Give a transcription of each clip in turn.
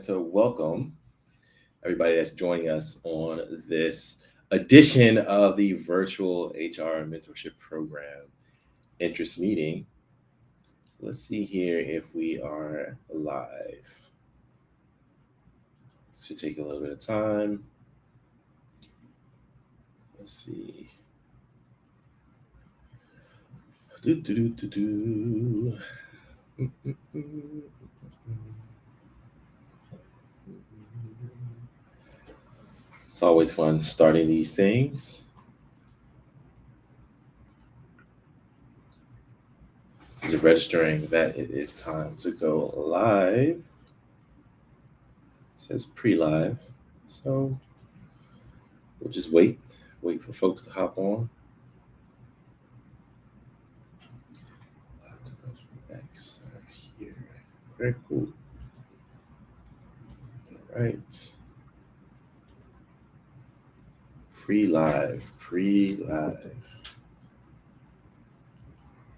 To welcome everybody that's joining us on this edition of the virtual HR mentorship program interest meeting. Let's see here if we are live. This should take a little bit of time. Let's see. Do, do, do, do, do. It's always fun starting these things. Is registering that it is time to go live. It says pre-live, so we'll just wait for folks to hop on. X are here. Very cool. All right. Pre-live.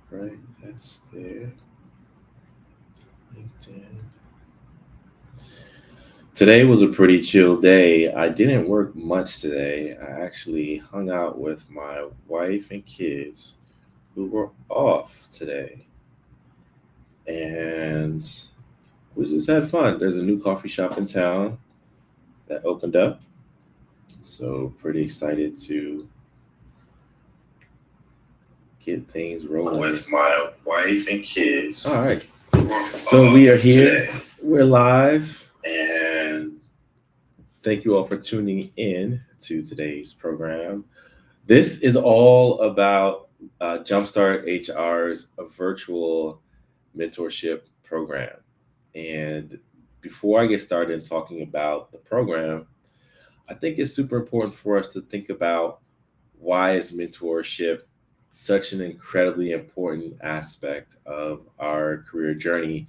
Right, that's there. LinkedIn. Today was a pretty chill day. I didn't work much today. I actually hung out with my wife and kids who were off today. And we just had fun. There's a new coffee shop in town that opened up. So pretty excited to get things rolling with my wife and kids. All right. So we are here. Today. We're live, and thank you all for tuning in to today's program. This is all about Jumpstart HR's virtual mentorship program. And before I get started talking about the program, I think it's super important for us to think about why is mentorship such an incredibly important aspect of our career journey,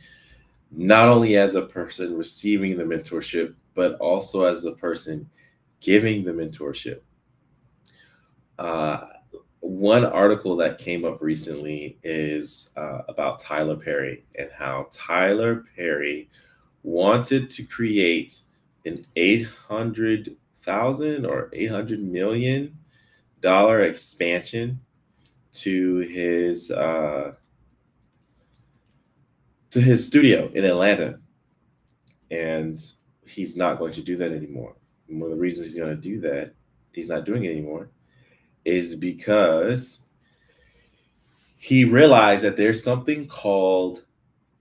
not only as a person receiving the mentorship, but also as a person giving the mentorship. Uh, One article that came up recently is about Tyler Perry and how Tyler Perry wanted to create an 800,000 or $800 million expansion to his studio in Atlanta, and he's not going to do that anymore. And one of the reasons he's going to do that, he's not doing it anymore, is because he realized that there's something called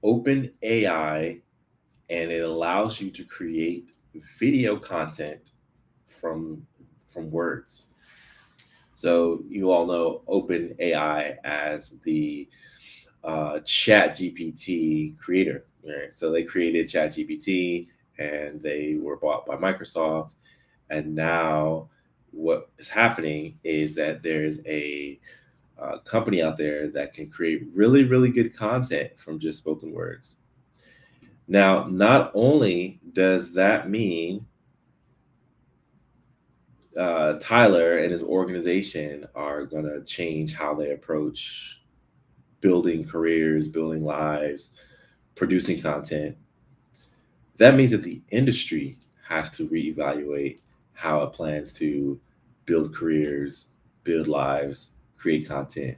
open AI, and it allows you to create video content from words. So you all know open AI as the Chat GPT creator. Right? So they created Chat GPT, and they were bought by Microsoft. And now what is happening is that there's a company out there that can create really, really good content from just spoken words. Now, not only does that mean Tyler and his organization are going to change how they approach building careers, building lives, producing content, that means that the industry has to reevaluate how it plans to build careers, build lives, create content.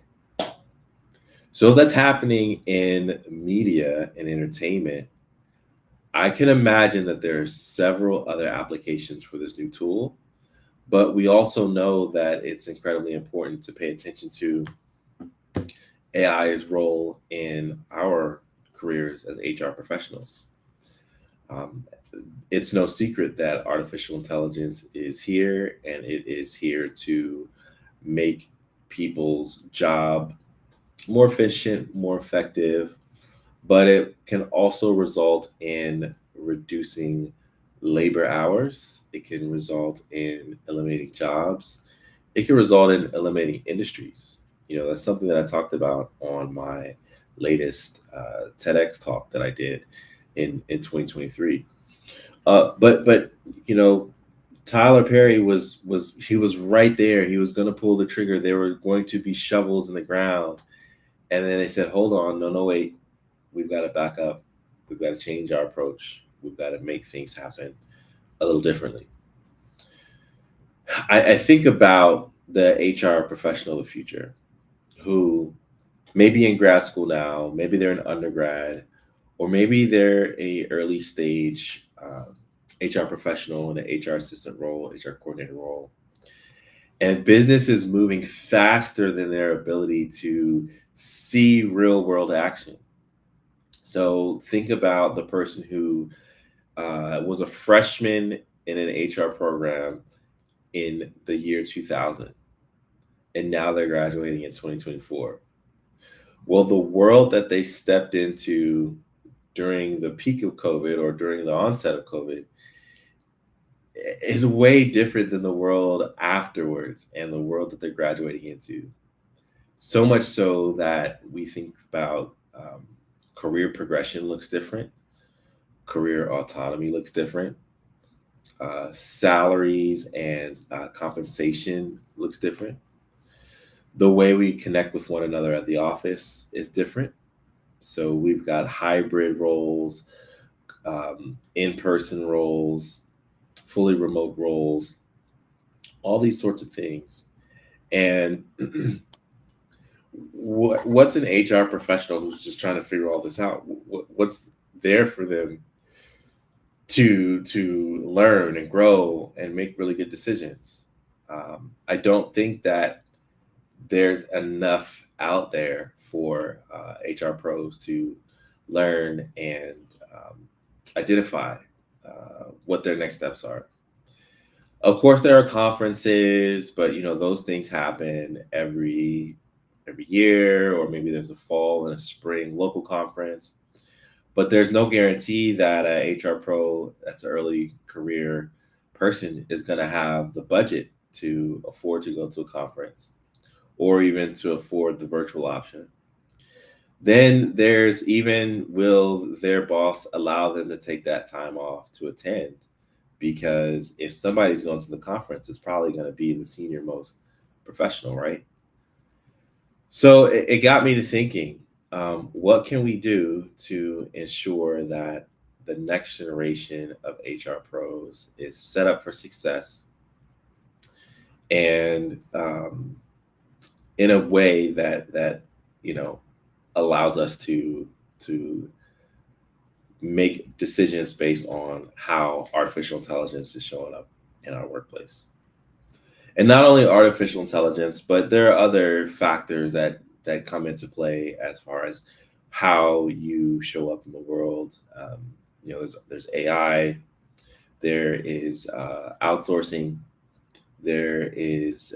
So if that's happening in media and entertainment, I can imagine that there are several other applications for this new tool, but we also know that it's incredibly important to pay attention to AI's role in our careers as HR professionals. Um, it's no secret that artificial intelligence is here, and it is here to make people's job more efficient, more effective, but it can also result in reducing labor hours. It can result in eliminating jobs. It can result in eliminating industries. That's something that I talked about on my latest TEDx talk that I did in 2023. But Tyler Perry was right there. He was going to pull the trigger. There were going to be shovels in the ground, and then they said, "Hold on, no, wait, we've got to back up. We've got to change our approach. we've got to make things happen a little differently. I think about the HR professional of the future who maybe in grad school now, maybe they're an undergrad, or maybe they're a early stage HR professional in an HR assistant role, HR coordinator role, and business is moving faster than their ability to see real world action. So think about the person who was a freshman in an HR program in the year 2000, and now they're graduating in 2024. Well, the world that they stepped into during the peak of COVID or during the onset of COVID is way different than the world afterwards and the world that they're graduating into. So much so that we think about career progression looks different, career autonomy looks different, salaries and compensation looks different. The way we connect with one another at the office is different. So we've got hybrid roles, in-person roles, fully remote roles, all these sorts of things. And what's an HR professional who's just trying to figure all this out? What's there for them to learn and grow and make really good decisions? I don't think that there's enough out there for HR pros to learn and identify what their next steps are. Of course, there are conferences, but those things happen every year, or maybe there's a fall and a spring local conference. But there's no guarantee that a HR pro that's an early career person is going to have the budget to afford to go to a conference or even to afford the virtual option. Then there's even, will their boss allow them to take that time off to attend? Because if somebody's going to the conference, it's probably going to be the senior most professional, right? So it got me to thinking, what can we do to ensure that the next generation of HR pros is set up for success and in a way that you know allows us to make decisions based on how artificial intelligence is showing up in our workplace. And not only artificial intelligence, but there are other factors that come into play as far as how you show up in the world. There's AI, there is outsourcing, there is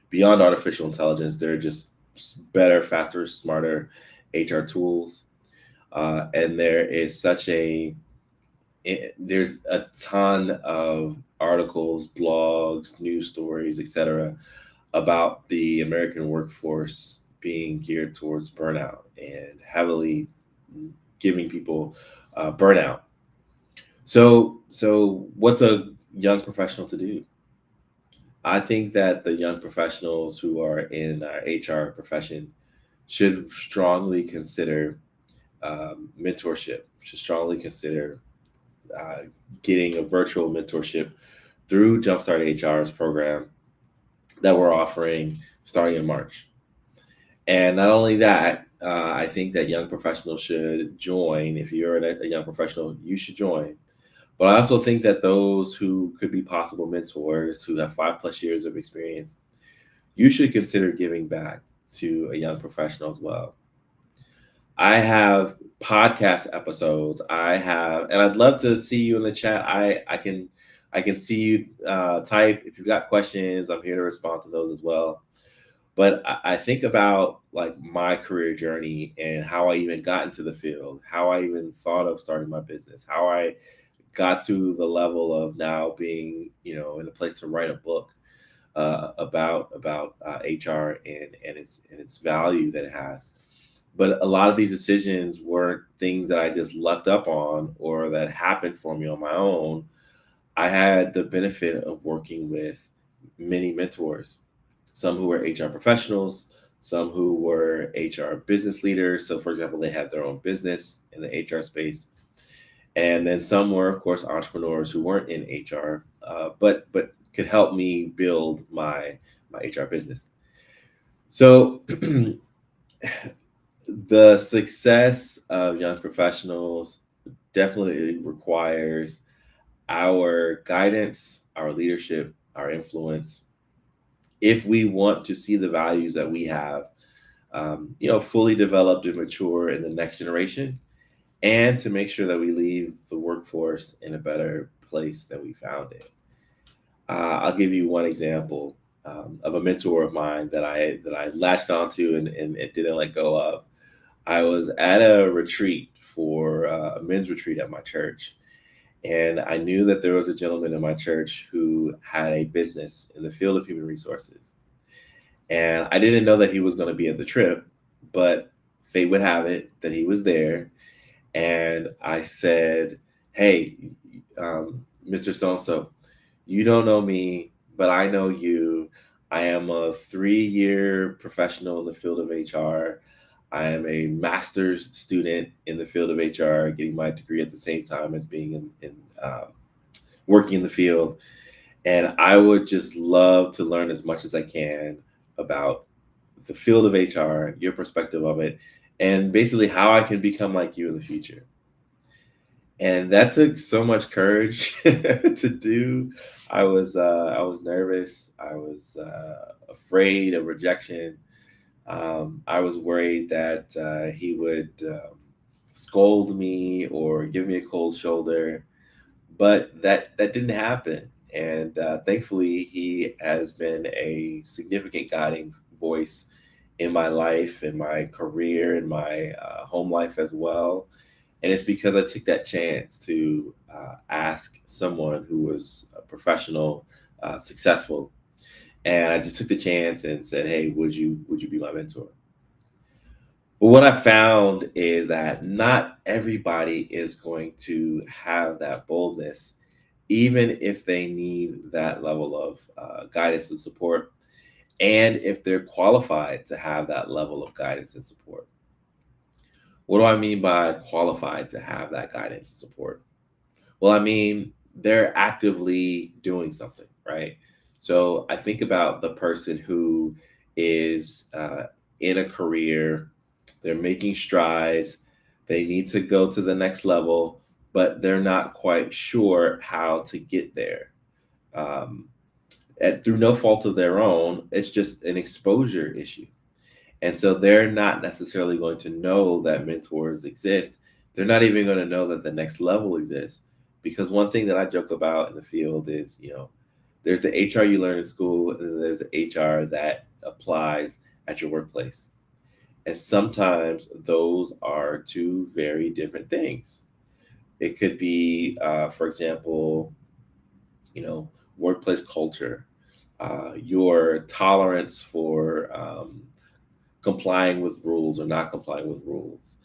beyond artificial intelligence. There are just better, faster, smarter HR tools, and there's a ton of articles, blogs, news stories, etc., about the American workforce being geared towards burnout and heavily giving people burnout. So what's a young professional to do? I think that the young professionals who are in our HR profession should strongly consider mentorship, should strongly consider uh, getting a virtual mentorship through Jumpstart HR's program that we're offering starting in March. And not only that, I think that young professionals should join. If you're a young professional, you should join. But I also think that those who could be possible mentors who have 5+ years of experience, you should consider giving back to a young professional as well. I have podcast episodes. And I'd love to see you in the chat. I can see you type. If you've got questions, I'm here to respond to those as well. But I think about like my career journey and how I even got into the field, how I even thought of starting my business, how I got to the level of now being, in a place to write a book about HR and its value that it has. But a lot of these decisions weren't things that I just lucked up on or that happened for me on my own. I had the benefit of working with many mentors, some who were HR professionals, some who were HR business leaders. So, for example, they had their own business in the HR space. And then some were, of course, entrepreneurs who weren't in HR, but could help me build my HR business. So the success of young professionals definitely requires our guidance, our leadership, our influence. If we want to see the values that we have, fully developed and mature in the next generation, and to make sure that we leave the workforce in a better place than we found it. I'll give you one example of a mentor of mine that I latched onto and didn't let go of. I was at a retreat for a men's retreat at my church, and I knew that there was a gentleman in my church who had a business in the field of human resources. And I didn't know that he was going to be at the trip, but fate would have it that he was there. And I said, "Hey, Mr. So and so, you don't know me, but I know you. I am a 3-year professional in the field of HR. I am a master's student in the field of HR, getting my degree at the same time as being in working in the field. And I would just love to learn as much as I can about the field of HR, your perspective of it, and basically how I can become like you in the future." And that took so much courage to do. I was nervous. I was afraid of rejection. I was worried that he would scold me or give me a cold shoulder, but that didn't happen. And thankfully, he has been a significant guiding voice in my life, in my career, in my home life as well. And it's because I took that chance to ask someone who was a professional, successful, and I just took the chance and said, "Hey, would you be my mentor?" But what I found is that not everybody is going to have that boldness, even if they need that level of guidance and support, and if they're qualified to have that level of guidance and support. What do I mean by qualified to have that guidance and support? Well, I mean, they're actively doing something, right? So I think about the person who is in a career, they're making strides, they need to go to the next level, but they're not quite sure how to get there. Um, through no fault of their own, it's just an exposure issue. And so they're not necessarily going to know that mentors exist. They're not even going to know that the next level exists. Because one thing that I joke about in the field is, there's the HR you learn in school, and then there's the HR that applies at your workplace. And sometimes those are two very different things. It could be, for example, you know, workplace culture, your tolerance for complying with rules or not complying with rules,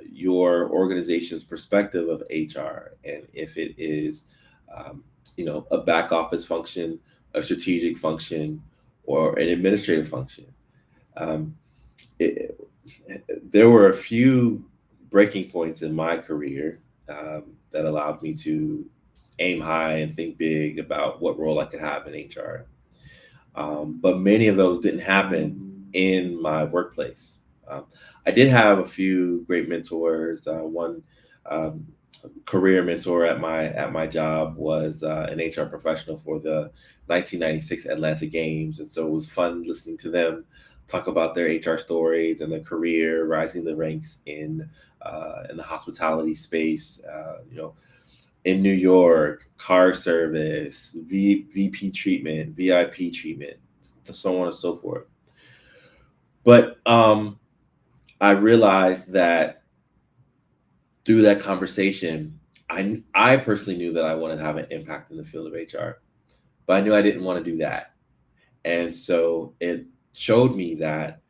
your organization's perspective of HR, and if it is, a back office function, a strategic function, or an administrative function. Um, it, there were a few breaking points in my career that allowed me to aim high and think big about what role I could have in HR. But many of those didn't happen in my workplace. Um, I did have a few great mentors. One um, career mentor at my job was an HR professional for the 1996 Atlanta Games, and so it was fun listening to them talk about their HR stories and their career, rising the ranks in the hospitality space. In New York, car service, VP treatment, VIP treatment, so on and so forth. But I realized that through that conversation, I personally knew that I wanted to have an impact in the field of HR, but I knew I didn't want to do that. And so it showed me that,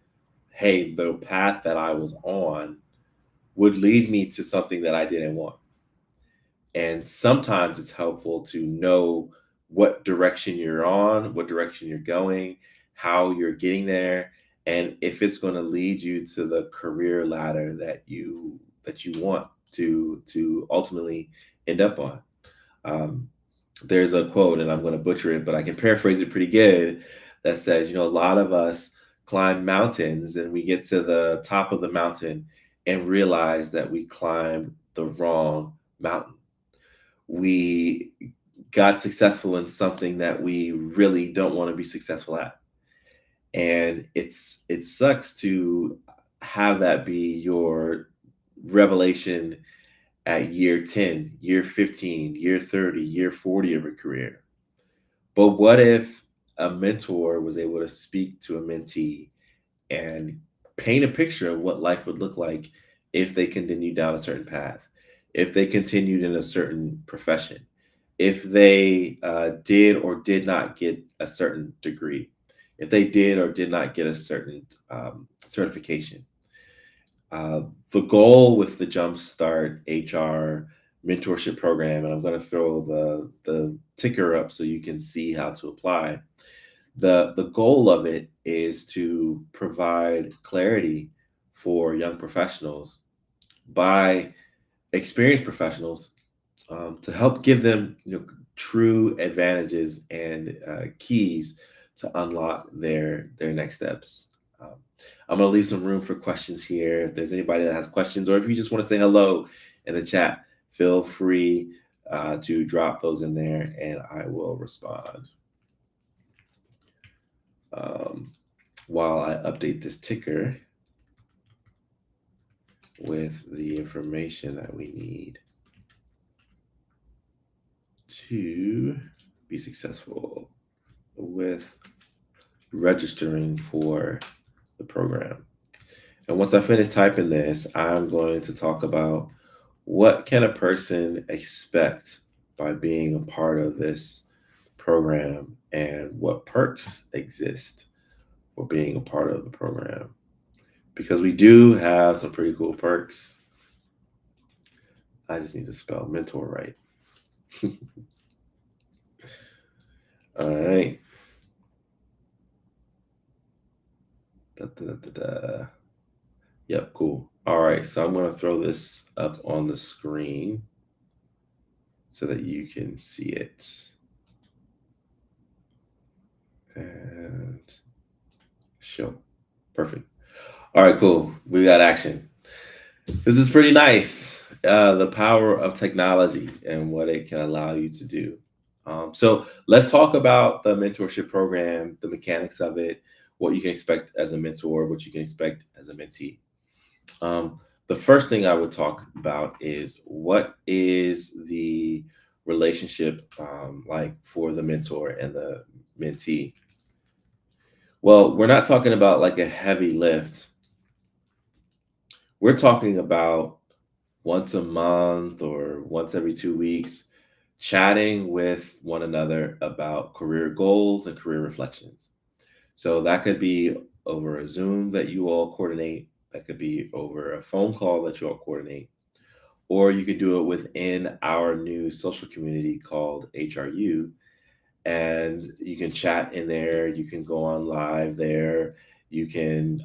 hey, the path that I was on would lead me to something that I didn't want. And sometimes it's helpful to know what direction you're on, what direction you're going, how you're getting there, and if it's going to lead you to the career ladder that you want to ultimately end up on. Um, there's a quote, and I'm going to butcher it, but I can paraphrase it pretty good. That says, a lot of us climb mountains, and we get to the top of the mountain and realize that we climbed the wrong mountain. We got successful in something that we really don't want to be successful at, and it sucks to have that be your revelation at year 10, year 15, year 30, year 40 of your career. But what if a mentor was able to speak to a mentee and paint a picture of what life would look like if they continued down a certain path, if they continued in a certain profession, if they did or did not get a certain degree, if they did or did not get a certain certification? Uh, the goal with the Jumpstart HR mentorship program, and I'm going to throw the ticker up so you can see how to apply. The goal of it is to provide clarity for young professionals by experienced professionals, to help give them true advantages and keys to unlock their next steps. Um, I'm going to leave some room for questions here. If there's anybody that has questions, or if you just want to say hello in the chat, feel free to drop those in there, and I will respond. Um, while I update this ticker with the information that we need to be successful with registering for the program. And once I finish typing this, I'm going to talk about what can a person expect by being a part of this program and what perks exist for being a part of the program. Because we do have some pretty cool perks. I just need to spell mentor right. All right. Da, da, da, da. Yep, cool. All right, so I'm going to throw this up on the screen so that you can see it. And show. Perfect. All right, cool. We got action. This is pretty nice. The power of technology and what it can allow you to do. So let's talk about the mentorship program, the mechanics of it, what you can expect as a mentor, what you can expect as a mentee. The first thing I would talk about is what is the relationship like for the mentor and the mentee? Well, we're not talking about like a heavy lift. We're talking about once a month or once every 2 weeks, chatting with one another about career goals and career reflections. So that could be over a Zoom that you all coordinate, that could be over a phone call that you all coordinate, or you could do it within our new social community called HRU. And you can chat in there, you can go on live there, you can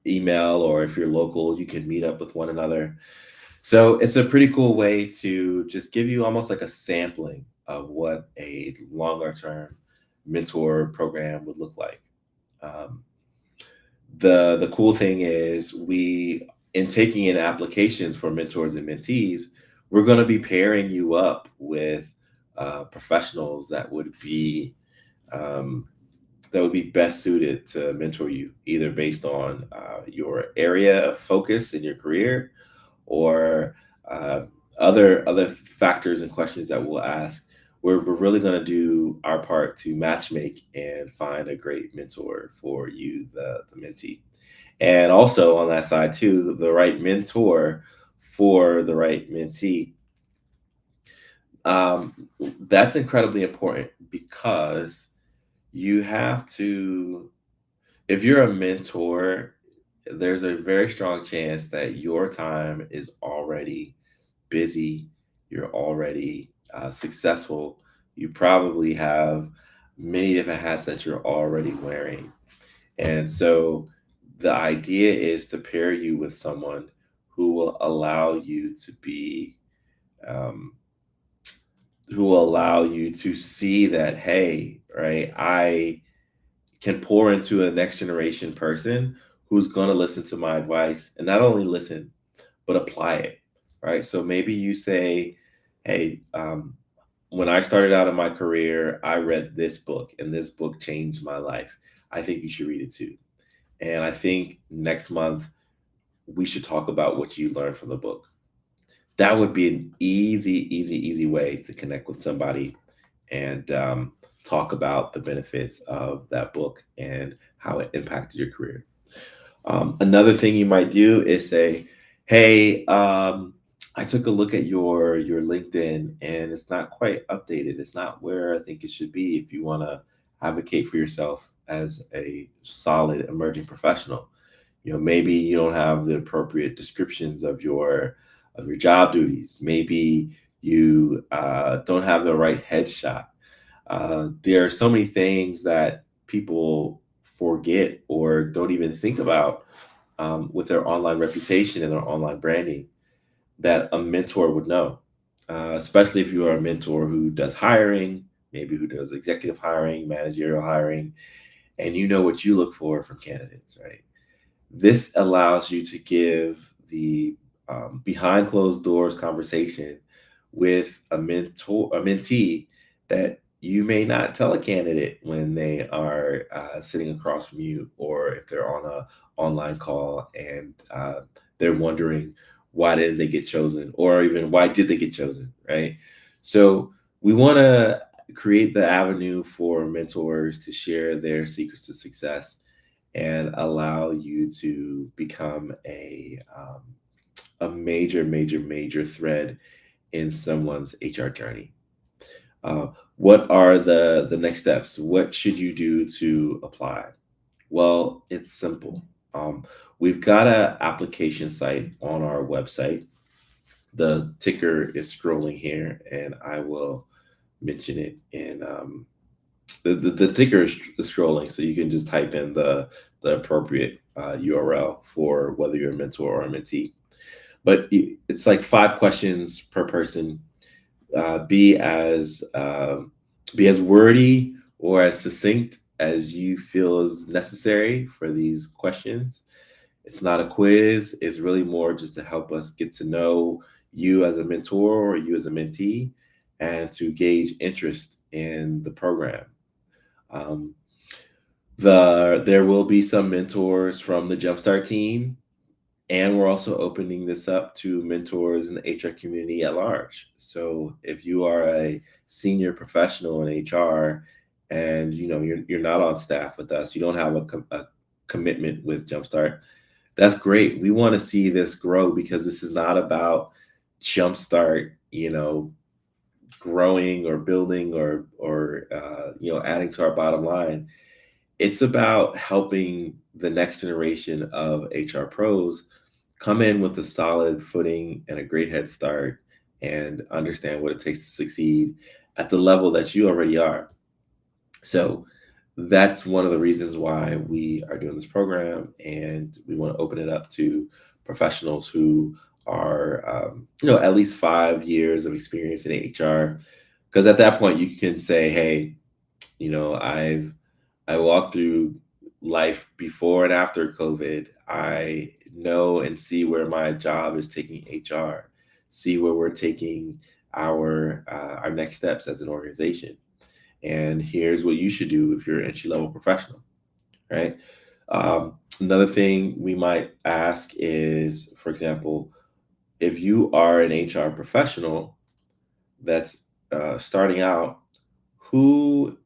email, or if you're local, you can meet up with one another. So it's a pretty cool way to just give you almost like a sampling of what a longer term mentor program would look like. Um, the cool thing is, we in taking in applications for mentors and mentees, we're going to be pairing you up with professionals um, that would be best suited to mentor you, either based on your area of focus in your career, or uh, other factors and questions that we'll ask. We're really going to do our part to matchmake and find a great mentor for you, the mentee. And also on that side too, the right mentor for the right mentee. Um, that's incredibly important, because you have to, if you're a mentor, there's a very strong chance that your time is already busy, you're already successful, you probably have many different hats that you're already wearing. And so the idea is to pair you with someone who will allow you to be, um, who will allow you to see that, hey, right, I can pour into a next generation person who's going to listen to my advice and not only listen, but apply it, right? So maybe you say, hey, when I started out in my career, I read this book and this book changed my life. I think you should read it too. And I think next month we should talk about what you learned from the book. That would be an easy way to connect with somebody and talk about the benefits of that book and how it impacted your career. Another thing you might do is say, "Hey, I took a look at your LinkedIn, and it's not quite updated. It's not where I think it should be. If you want to advocate for yourself as a solid emerging professional, maybe you don't have the appropriate descriptions of your job duties. Maybe you don't have the right headshot. There are so many things that people forget or don't even think about with their online reputation and their online branding that a mentor would know, especially if you are a mentor who does hiring, maybe who does executive hiring, managerial hiring, and you know what you look for from candidates, right? This allows you to give the behind closed doors conversation with a mentee that you may not tell a candidate when they are sitting across from you, or if they're on a online call and they're wondering why didn't they get chosen, or even why did they get chosen, right? So we want to create the avenue for mentors to share their secrets to success and allow you to become a major thread in someone's HR journey. Uh, what are the next steps? What should you do to apply? Well, it's simple. We've got an application site on our website. The ticker is scrolling here, and I will mention it in the ticker is scrolling, so you can just type in the appropriate URL for whether you're a mentor or a mentee. But it's like 5 questions per person. Uh, be as be as wordy or as succinct as you feel is necessary for these questions. It's not a quiz. It's really more just to help us get to know you as a mentor or you as a mentee, and to gauge interest in the program. Um, there will be some mentors from the Jumpstart team, and we're also opening this up to mentors in the HR community at large. So if you are a senior professional in HR and you're not on staff with us, you don't have a commitment with Jumpstart, that's great. We want to see this grow because this is not about Jumpstart, growing or building or adding to our bottom line. It's about helping the next generation of HR pros come in with a solid footing and a great head start and understand what it takes to succeed at the level that you already are. So that's one of the reasons why we are doing this program, and we want to open it up to professionals who are, at least 5 years of experience in HR. Because at that point, you can say, "Hey, I walked through life before and after COVID. I know and see where my job is taking HR, see where we're taking our next steps as an organization. And here's what you should do if you're an entry level professional, right?" Another thing we might ask is, for example, if you are an HR professional that's starting out, who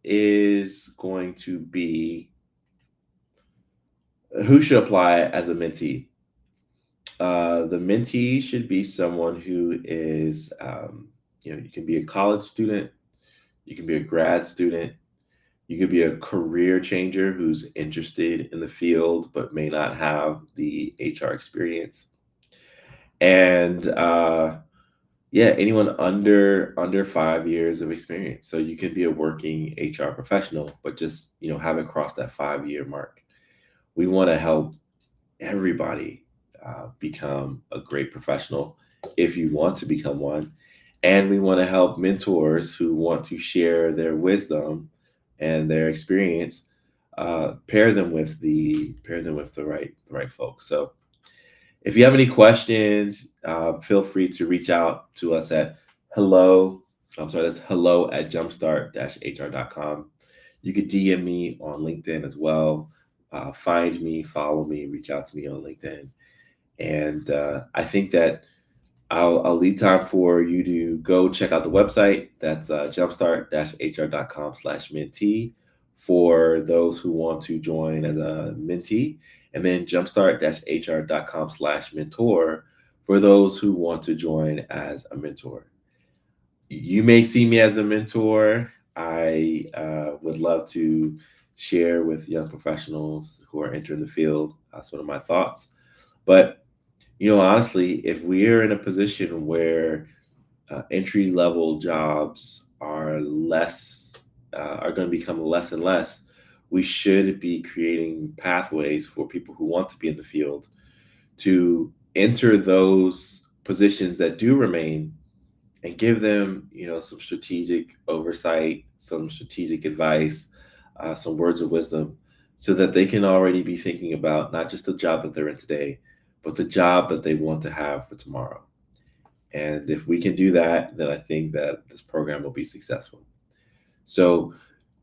should apply as a mentee? The mentee should be someone who is, you can be a college student, you can be a grad student, you could be a career changer who's interested in the field but may not have the HR experience, and yeah, anyone under 5 years of experience. So you could be a working HR professional, but just haven't crossed that 5 year mark. We want to help everybody become a great professional if you want to become one. And we want to help mentors who want to share their wisdom and their experience, pair them with the right folks. So if you have any questions, feel free to reach out to us at hello. I'm sorry, that's hello at jumpstart-hr.com. You could DM me on LinkedIn as well. Find me, follow me, reach out to me on LinkedIn. And I think that I'll leave time for you to go check out the website. That's jumpstart-hr.com/mentee for those who want to join as a mentee, and then jumpstart-hr.com/mentor for those who want to join as a mentor. You may see me as a mentor. I would love to share with young professionals who are entering the field some of my thoughts. But honestly, if we're in a position where entry level jobs are going to become less and less, we should be creating pathways for people who want to be in the field to enter those positions that do remain, and give them, some strategic oversight, some strategic advice, some words of wisdom, so that they can already be thinking about not just the job that they're in today, but the job that they want to have for tomorrow. And if we can do that, then I think that this program will be successful. So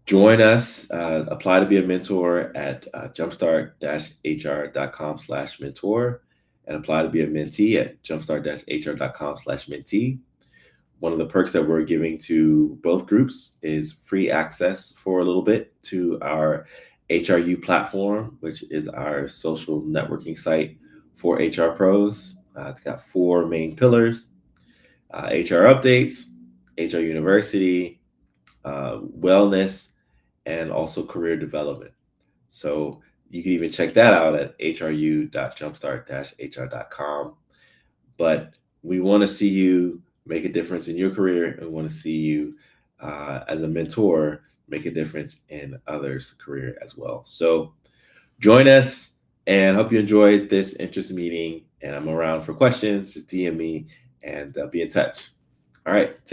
join us, apply to be a mentor at jumpstart-hr.com/mentor, and apply to be a mentee at jumpstart-hr.com/mentee. One of the perks that we're giving to both groups is free access for a little bit to our HRU platform, which is our social networking site for HR pros. It's got four main pillars: HR updates, HR University, wellness, and also career development. So you can even check that out at hru.jumpstart-hr.com. But we want to see you make a difference in your career, and we want to see you as a mentor make a difference in others' career as well. So join us, and hope you enjoyed this interest meeting. And I'm around for questions. Just DM me and be in touch. All right. Take